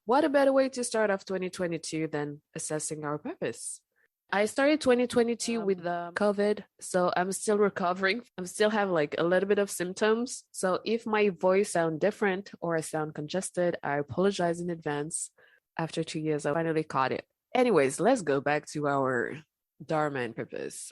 What a better way to start off 2022 than assessing our purpose? I started 2022 with the COVID, so I'm still recovering. I still have like a little bit of symptoms. So if my voice sound different or I sound congested, I apologize in advance. After 2 years, I finally caught it. Anyways, let's go back to our Dharma and purpose.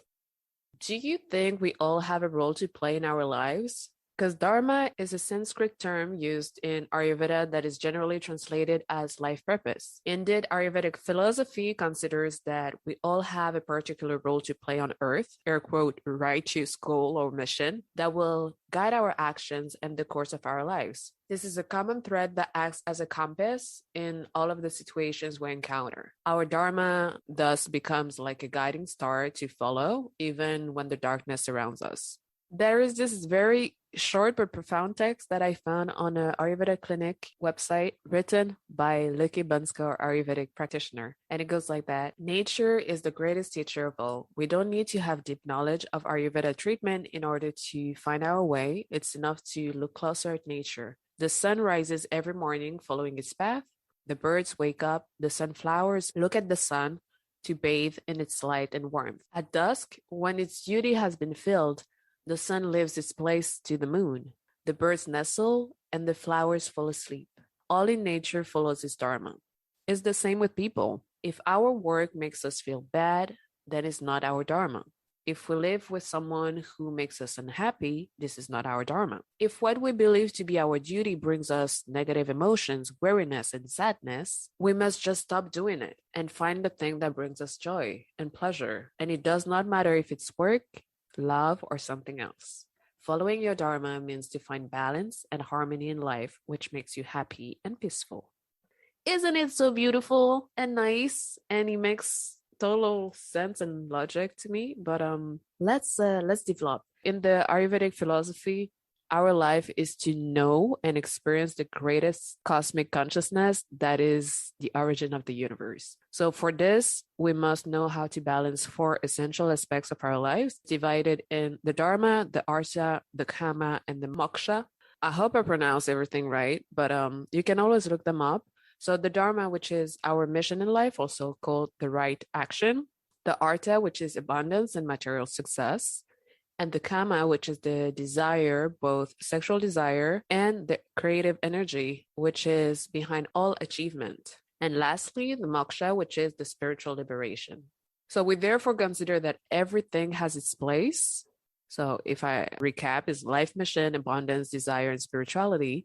Do you think we all have a role to play in our lives? Because Dharma is a Sanskrit term used in Ayurveda that is generally translated as life purpose. Indeed, Ayurvedic philosophy considers that we all have a particular role to play on earth, air quote, righteous goal or mission, that will guide our actions and the course of our lives. This is a common thread that acts as a compass in all of the situations we encounter. Our Dharma thus becomes like a guiding star to follow, even when the darkness surrounds us. There is this very short but profound text that I found on an Ayurveda clinic website written by Lucky Bunska, Ayurvedic practitioner. And it goes like that. Nature is the greatest teacher of all. We don't need to have deep knowledge of Ayurveda treatment in order to find our way. It's enough to look closer at nature. The sun rises every morning following its path. The birds wake up. The sunflowers look at the sun to bathe in its light and warmth. At dusk, when its duty has been filled, the sun leaves its place to the moon. The birds nestle and the flowers fall asleep. All in nature follows its dharma. It's the same with people. If our work makes us feel bad, then it's not our dharma. If we live with someone who makes us unhappy, this is not our dharma. If what we believe to be our duty brings us negative emotions, weariness, and sadness, we must just stop doing it and find the thing that brings us joy and pleasure. And it does not matter if it's work, love, or something else. Following your dharma means to find balance and harmony in life, which makes you happy and peaceful. Isn't it so beautiful and nice? And it makes total sense and logic to me. But let's develop. In the Ayurvedic philosophy, our life is to know and experience the greatest cosmic consciousness that is the origin of the universe. So for this, we must know how to balance 4 essential aspects of our lives, divided in the Dharma, the Artha, the Kama, and the Moksha. I hope I pronounce everything right, but you can always look them up. So the Dharma, which is our mission in life, also called the right action. The Artha, which is abundance and material success. And the Kama, which is the desire, both sexual desire and the creative energy, which is behind all achievement. And lastly, the Moksha, which is the spiritual liberation. So we therefore consider that everything has its place. So if I recap, is life mission, abundance, desire, and spirituality,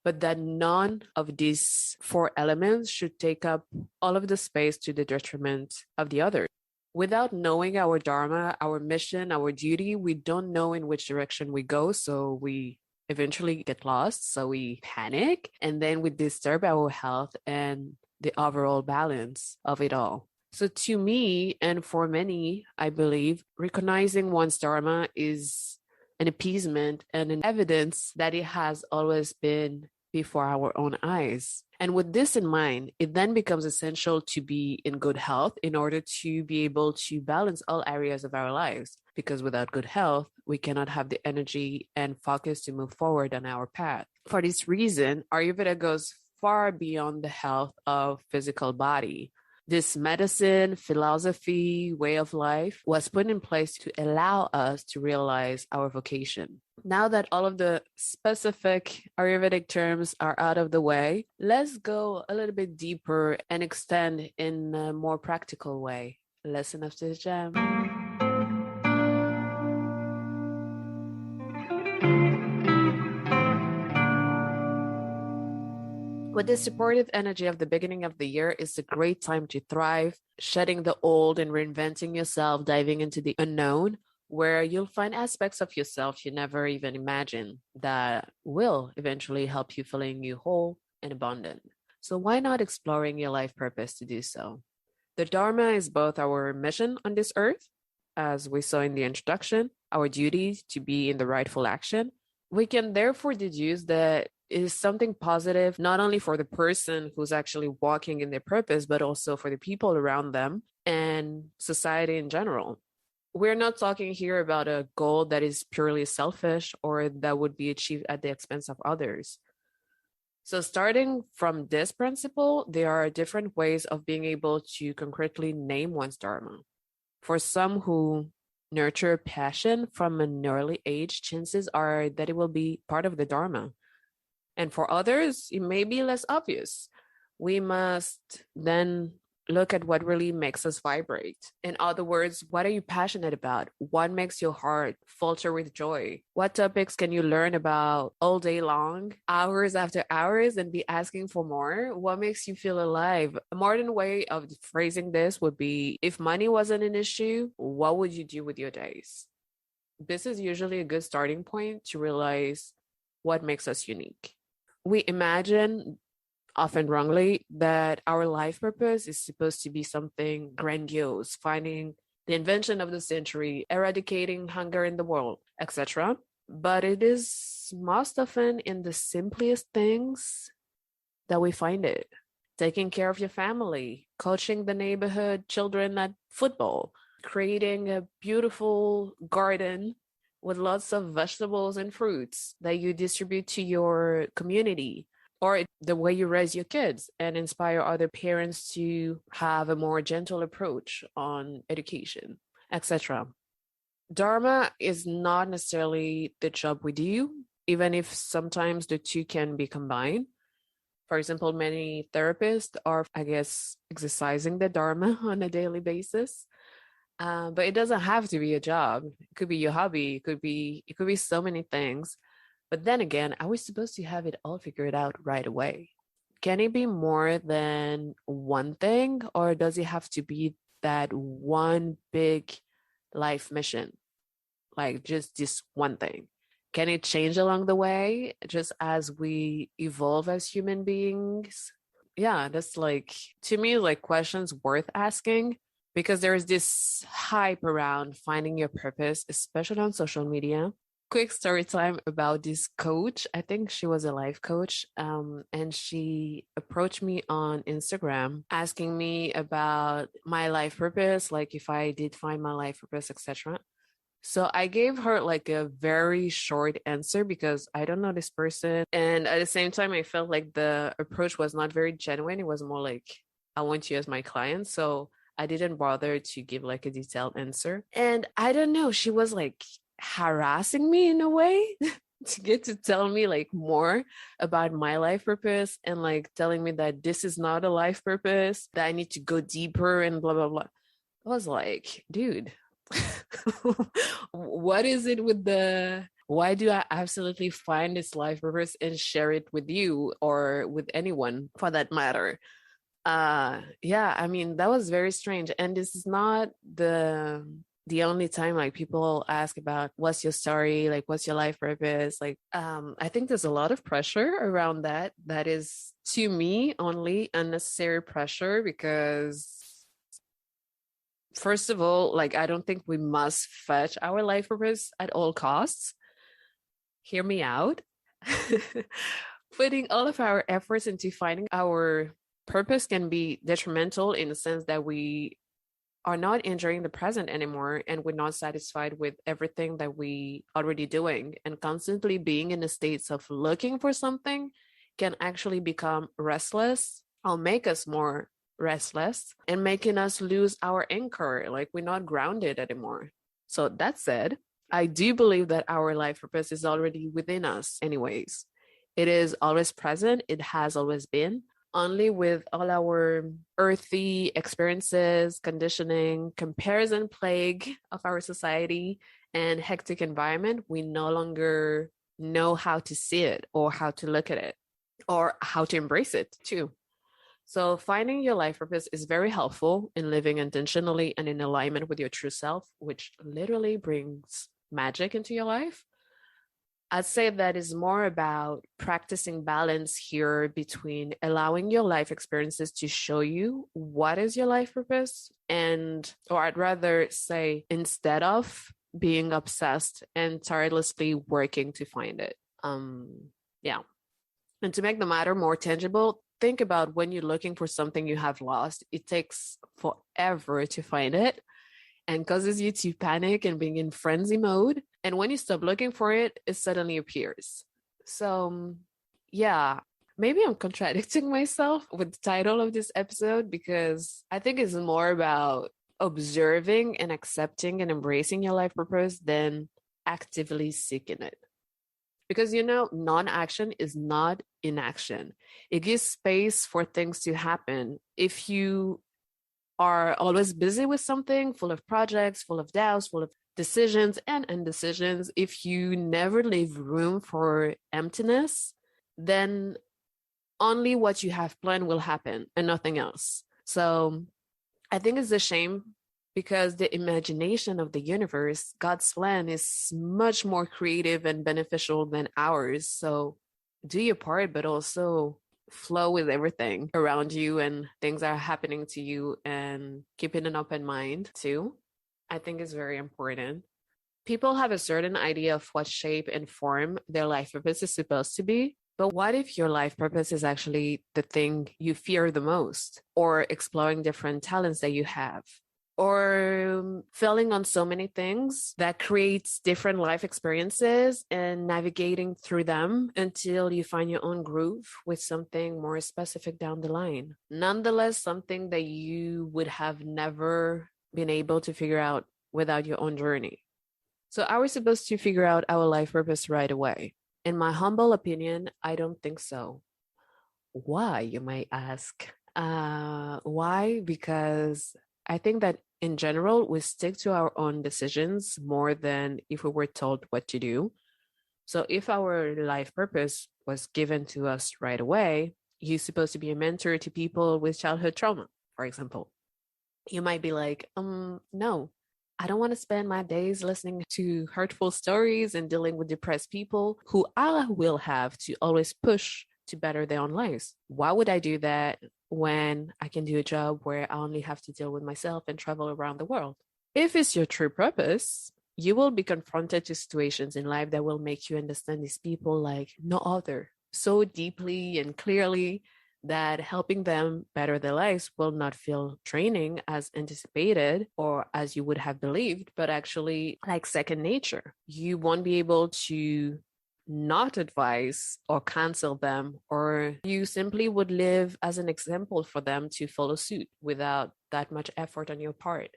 but that none of these 4 elements should take up all of the space to the detriment of the others. Without knowing our dharma, our mission, our duty, we don't know in which direction we go. So we eventually get lost. So we panic and then we disturb our health and the overall balance of it all. So to me, and for many, I believe recognizing one's dharma is an appeasement and an evidence that it has always been before our own eyes. And with this in mind, it then becomes essential to be in good health in order to be able to balance all areas of our lives. Because without good health, we cannot have the energy and focus to move forward on our path. For this reason, Ayurveda goes far beyond the health of physical body. This medicine, philosophy, way of life was put in place to allow us to realize our vocation. Now that all of the specific Ayurvedic terms are out of the way, let's go a little bit deeper and extend in a more practical way. Listen after the jam. With the supportive energy of the beginning of the year, it's a great time to thrive, shedding the old and reinventing yourself, diving into the unknown, where you'll find aspects of yourself you never even imagined that will eventually help you feeling you whole and abundant. So why not exploring your life purpose to do so? The Dharma is both our mission on this earth, as we saw in the introduction, our duty to be in the rightful action. We can therefore deduce that it is something positive, not only for the person who's actually walking in their purpose, but also for the people around them and society in general. We're not talking here about a goal that is purely selfish or that would be achieved at the expense of others. So starting from this principle, there are different ways of being able to concretely name one's Dharma. For some who nurture passion from an early age, chances are that it will be part of the Dharma. And for others, it may be less obvious. We must then look at what really makes us vibrate. In other words, what are you passionate about? What makes your heart falter with joy? What topics can you learn about all day long, hours after hours, and be asking for more? What makes you feel alive? A modern way of phrasing this would be, if money wasn't an issue, what would you do with your days? This is usually a good starting point to realize what makes us unique. We imagine, often wrongly, that our life purpose is supposed to be something grandiose, finding the invention of the century, eradicating hunger in the world, etc. But it is most often in the simplest things that we find it. Taking care of your family, coaching the neighborhood children at football, creating a beautiful garden with lots of vegetables and fruits that you distribute to your community, or the way you raise your kids and inspire other parents to have a more gentle approach on education, etc. Dharma is not necessarily the job we do, even if sometimes the two can be combined. For example, many therapists are, I guess, exercising the Dharma on a daily basis. But it doesn't have to be a job. It could be your hobby. It could be so many things. But then again, are we supposed to have it all figured out right away? Can it be more than one thing, or does it have to be that one big life mission? Like just this one thing? Can it change along the way just as we evolve as human beings? Yeah, that's like, to me, like questions worth asking, because there is this hype around finding your purpose, especially on social media. Quick story time about this coach. I think she was a life coach, and she approached me on Instagram asking me about my life purpose, like if I did find my life purpose, etc. So I gave her like a very short answer because I don't know this person. And at the same time, I felt like the approach was not very genuine. It was more like, I want you as my client. So I didn't bother to give like a detailed answer. And I don't know, she was like harassing me in a way to get to tell me like more about my life purpose, and like telling me that this is not a life purpose, that I need to go deeper and blah, blah, blah. I was like, dude, what is it with why do I absolutely find this life purpose and share it with you or with anyone for that matter? Yeah, I mean, that was very strange. And this is not the only time like people ask about what's your story, like what's your life purpose. Like I think there's a lot of pressure around that is, to me, only unnecessary pressure, because first of all, like I don't think we must fetch our life purpose at all costs. Hear me out. Putting all of our efforts into finding our purpose can be detrimental in the sense that we are not enjoying the present anymore, and we're not satisfied with everything that we already doing, and constantly being in the states of looking for something can actually become restless or make us more restless and making us lose our anchor, like we're not grounded anymore. So that said, I do believe that our life purpose is already within us anyways. It is always present. It has always been. Only with all our earthy experiences, conditioning, comparison plague of our society, and hectic environment, we no longer know how to see it or how to look at it or how to embrace it too. So finding your life purpose is very helpful in living intentionally and in alignment with your true self, which literally brings magic into your life. I'd say that is more about practicing balance here between allowing your life experiences to show you what is your life purpose, and, or I'd rather say, instead of being obsessed and tirelessly working to find it. Yeah. And to make the matter more tangible, think about when you're looking for something you have lost. It takes forever to find it and causes you to panic and being in frenzy mode. And when you stop looking for it, it suddenly appears. So, yeah, maybe I'm contradicting myself with the title of this episode because I think it's more about observing and accepting and embracing your life purpose than actively seeking it. Because, non-action is not inaction. It gives space for things to happen. If you are always busy with something, full of projects, full of doubts, full of decisions and indecisions, if you never leave room for emptiness, then only what you have planned will happen and nothing else. So I think it's a shame because the imagination of the universe, God's plan, is much more creative and beneficial than ours. So do your part, but also flow with everything around you and things that are happening to you, and keeping an open mind too. I think is very important. People have a certain idea of what shape and form their life purpose is supposed to be. But what if your life purpose is actually the thing you fear the most, or exploring different talents that you have, or failing on so many things that creates different life experiences and navigating through them until you find your own groove with something more specific down the line? Nonetheless, something that you would have never been able to figure out without your own journey. So are we supposed to figure out our life purpose right away? In my humble opinion, I don't think so. Why, you might ask? Why? Because I think that in general, we stick to our own decisions more than if we were told what to do. So if our life purpose was given to us right away, you're supposed to be a mentor to people with childhood trauma, for example. You might be like, no, I don't want to spend my days listening to hurtful stories and dealing with depressed people who I will have to always push to better their own lives. Why would I do that when I can do a job where I only have to deal with myself and travel around the world? If it's your true purpose, you will be confronted to situations in life that will make you understand these people like no other, so deeply and clearly that helping them better their lives will not feel draining as anticipated or as you would have believed, but actually like second nature. You won't be able to not advise or cancel them, or you simply would live as an example for them to follow suit without that much effort on your part.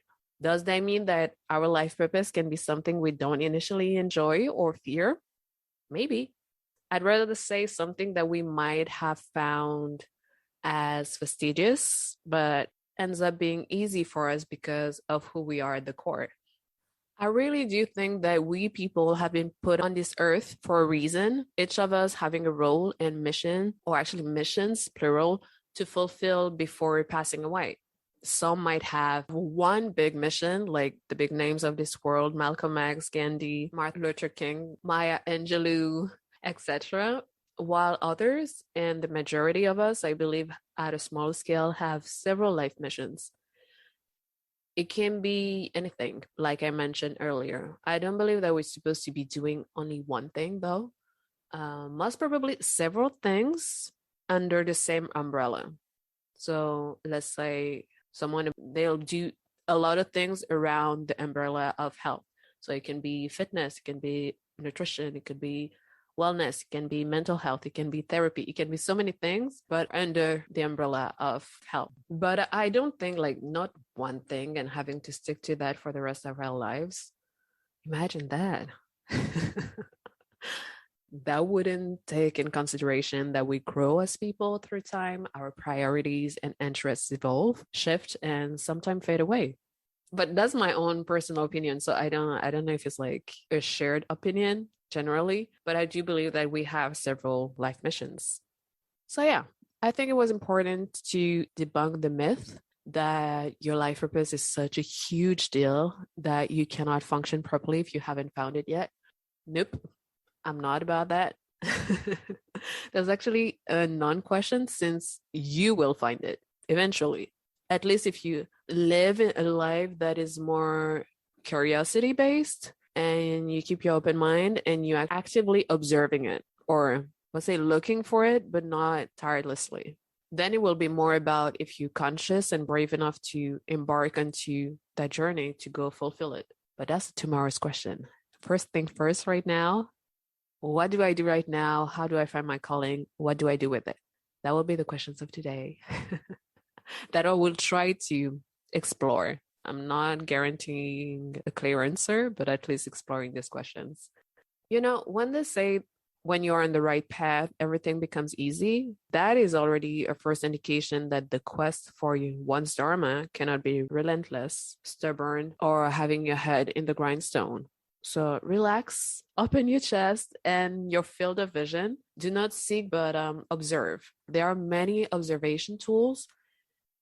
Does that mean that our life purpose can be something we don't initially enjoy or fear? Maybe. I'd rather say something that we might have found as fastidious, but ends up being easy for us because of who we are at the core. I really do think that we people have been put on this earth for a reason, each of us having a role and mission, or actually missions, plural, to fulfill before passing away. Some might have one big mission, like the big names of this world, Malcolm X, Gandhi, Martin Luther King, Maya Angelou, etc., while others, and the majority of us, I believe, at a small scale, have several life missions. It can be anything, like I mentioned earlier. I don't believe that we're supposed to be doing only one thing, though. Most probably several things under the same umbrella. So let's say they'll do a lot of things around the umbrella of health. So it can be fitness, it can be nutrition, it could be wellness, it can be mental health, it can be therapy, it can be so many things, but under the umbrella of health. But I don't think like not one thing and having to stick to that for the rest of our lives. Imagine that. That wouldn't take in consideration that we grow as people through time, our priorities and interests evolve, shift, and sometimes fade away. But that's my own personal opinion. So I don't know if it's like a shared opinion generally, but I do believe that we have several life missions. So yeah, I think it was important to debunk the myth that your life purpose is such a huge deal that you cannot function properly if you haven't found it yet. Nope, I'm not about that. There's actually a non-question since you will find it eventually. At least if you live in a life that is more curiosity based and you keep your open mind and you are actively observing it, or let's say looking for it, but not tirelessly. Then it will be more about if you're conscious and brave enough to embark onto that journey to go fulfill it. But that's tomorrow's question. First thing first, right now, what do I do right now? How do I find my calling? What do I do with it? That will be the questions of today that I will try to explore. I'm not guaranteeing a clear answer, but at least exploring these questions. When they say when you're on the right path, everything becomes easy, that is already a first indication that the quest for one's Dharma cannot be relentless, stubborn, or having your head in the grindstone. So relax, open your chest and your field of vision. Do not seek, but observe. There are many observation tools.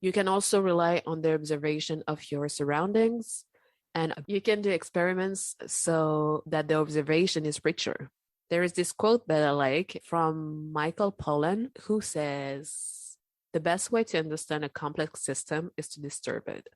You can also rely on the observation of your surroundings, and you can do experiments so that the observation is richer. There is this quote that I like from Michael Pollan, who says, "The best way to understand a complex system is to disturb it."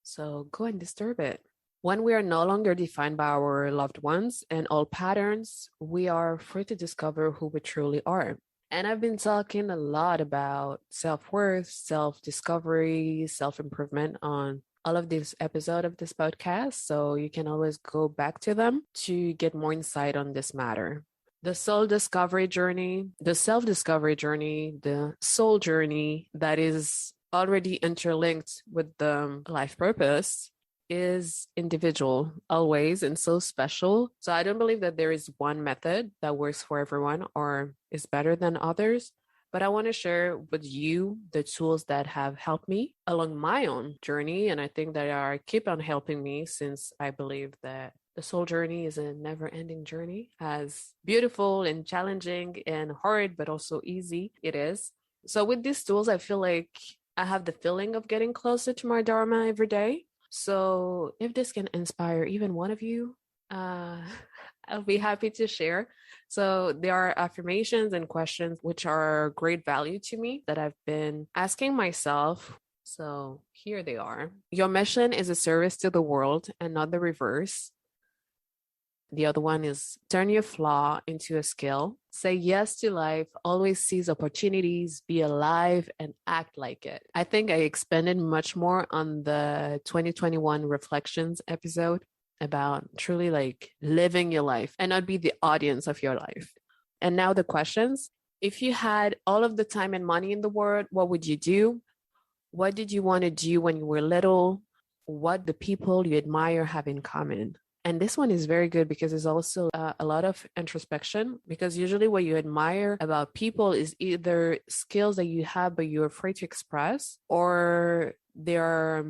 So go and disturb it. When we are no longer defined by our loved ones and old patterns, we are free to discover who we truly are. And I've been talking a lot about self-worth, self-discovery, self-improvement on all of these episodes of this podcast. So you can always go back to them to get more insight on this matter. The soul-discovery journey, the self-discovery journey, the soul journey that is already interlinked with the life purpose is individual always and so special. So I don't believe that there is one method that works for everyone or is better than others, but I want to share with you the tools that have helped me along my own journey, and I think that are keep on helping me, since I believe that the soul journey is a never-ending journey, as beautiful and challenging and hard but also easy it is. So with these tools, I feel like I have the feeling of getting closer to my Dharma every day. So if this can inspire even one of you, I'll be happy to share. So there are affirmations and questions which are great value to me that I've been asking myself. So here they are. Your mission is a service to the world and not the reverse. The other one is turn your flaw into a skill. Say yes to life, always seize opportunities, be alive, and act like it. I think I expanded much more on the 2021 reflections episode about truly like living your life and not be the audience of your life. And now the questions. If you had all of the time and money in the world, what would you do? What did you want to do when you were little? What the people you admire have in common? And this one is very good because it's also a lot of introspection, because usually what you admire about people is either skills that you have but you're afraid to express, or there are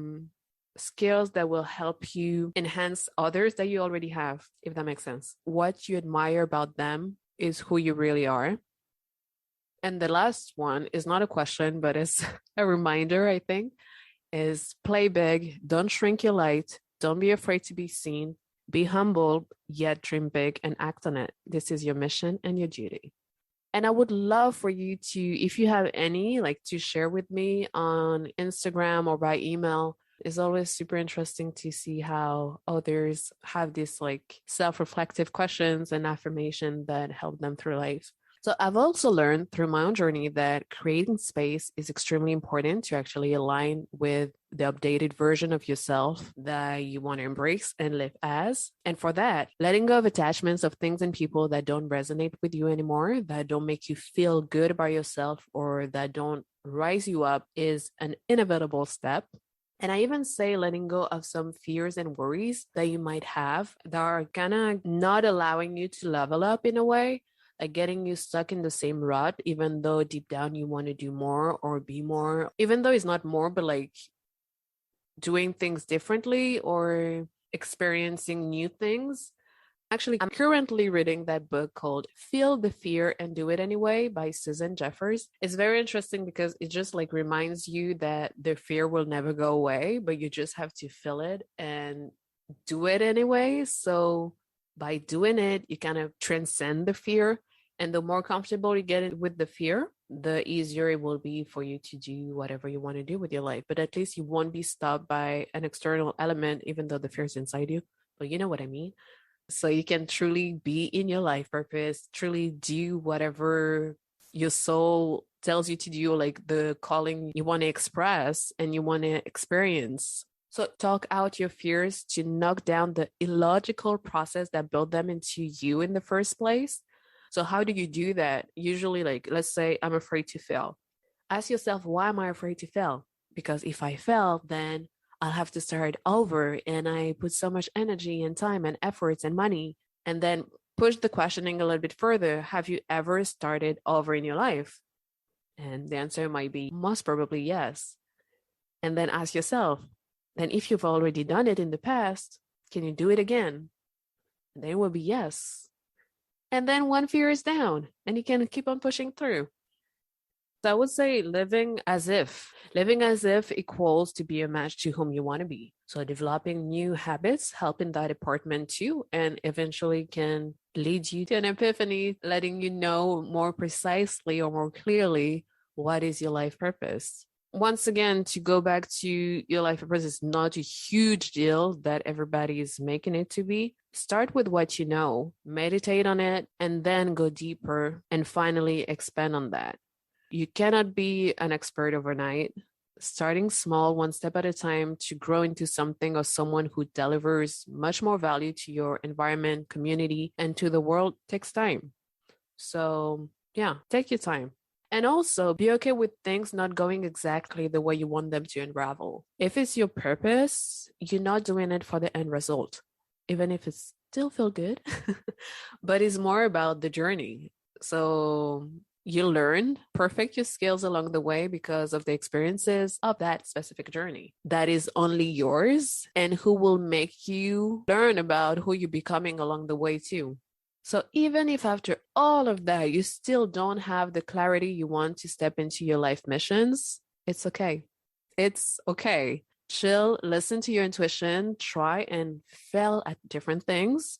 skills that will help you enhance others that you already have, if that makes sense. What you admire about them is who you really are. And the last one is not a question, but it's a reminder, I think, is play big, don't shrink your light, don't be afraid to be seen. Be humble, yet dream big and act on it. This is your mission and your duty. And I would love for you to, if you have any, like to share with me on Instagram or by email. It's always super interesting to see how others have these like self-reflective questions and affirmation that help them through life. So I've also learned through my own journey that creating space is extremely important to actually align with the updated version of yourself that you want to embrace and live as. And for that, letting go of attachments of things and people that don't resonate with you anymore, that don't make you feel good about yourself or that don't rise you up is an inevitable step. And I even say letting go of some fears and worries that you might have that are kind of not allowing you to level up in a way, like getting you stuck in the same rut, even though deep down you want to do more or be more, even though it's not more, but like doing things differently or experiencing new things. Actually, I'm currently reading that book called Feel the Fear and Do It Anyway by Susan Jeffers. It's very interesting because it just like reminds you that the fear will never go away, but you just have to feel it and do it anyway. So by doing it, you kind of transcend the fear. And the more comfortable you get with the fear, the easier it will be for you to do whatever you want to do with your life. But at least you won't be stopped by an external element, even though the fear is inside you. But you know what I mean? So you can truly be in your life purpose, truly do whatever your soul tells you to do, like the calling you want to express and you want to experience. So talk out your fears to knock down the illogical process that built them into you in the first place. So how do you do that? Usually, like, let's say I'm afraid to fail. Ask yourself, why am I afraid to fail? Because if I fail, then I'll have to start over, and I put so much energy and time and efforts and money. And then push the questioning a little bit further. Have you ever started over in your life? And the answer might be most probably yes. And then ask yourself, then if you've already done it in the past, can you do it again? And then it will be yes. And then one fear is down and you can keep on pushing through. So I would say living as if equals to be a match to whom you want to be. So developing new habits help in that department too, and eventually can lead you to an epiphany, letting you know more precisely or more clearly what is your life purpose. Once again, to go back to your life purpose is not a huge deal that everybody is making it to be. Start with what you know, meditate on it, and then go deeper and finally expand on that. You cannot be an expert overnight. Starting small, one step at a time to grow into something or someone who delivers much more value to your environment, community, and to the world takes time. So, yeah, take your time. And also be okay with things not going exactly the way you want them to unravel. If it's your purpose, you're not doing it for the end result, even if it still feels good, but it's more about the journey. So you learn, perfect your skills along the way because of the experiences of that specific journey that is only yours, and who will make you learn about who you're becoming along the way too. So even if after all of that, you still don't have the clarity you want to step into your life missions, it's okay. It's okay. Chill, listen to your intuition, try and fail at different things.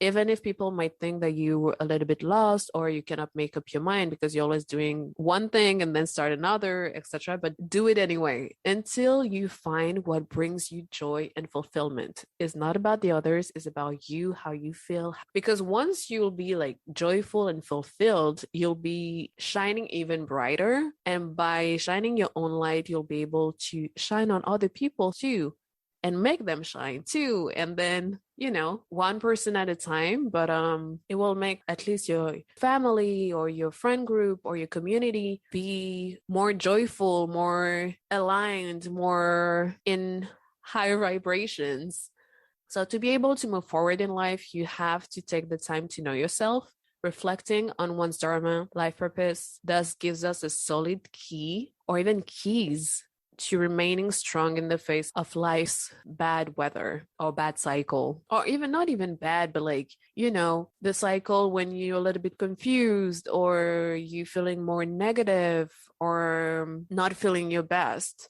Even if people might think that you were a little bit lost or you cannot make up your mind because you're always doing one thing and then start another, etc. But do it anyway until you find what brings you joy and fulfillment. It's not about the others, it's about you, how you feel. Because once you'll be like joyful and fulfilled, you'll be shining even brighter. And by shining your own light, you'll be able to shine on other people too, and make them shine too. And then, one person at a time, but it will make at least your family or your friend group or your community be more joyful, more aligned, more in higher vibrations. So to be able to move forward in life, you have to take the time to know yourself. Reflecting on one's Dharma, life purpose, thus gives us a solid key or even keys to remaining strong in the face of life's bad weather or bad cycle, or even not even bad, but like, the cycle when you're a little bit confused or you feeling more negative or not feeling your best.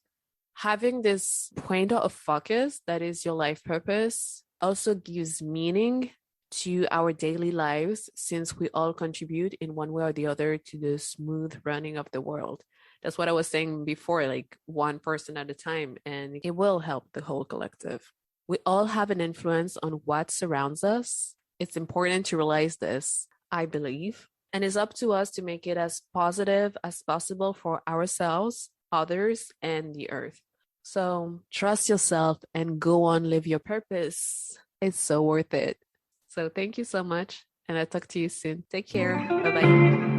Having this point of focus that is your life purpose also gives meaning to our daily lives, since we all contribute in one way or the other to the smooth running of the world. That's what I was saying before, like one person at a time, and it will help the whole collective. We all have an influence on what surrounds us. It's important to realize this, I believe, and it's up to us to make it as positive as possible for ourselves, others, and the earth. So trust yourself and go on, live your purpose. It's so worth it. So thank you so much, and I'll talk to you soon. Take care. Bye-bye.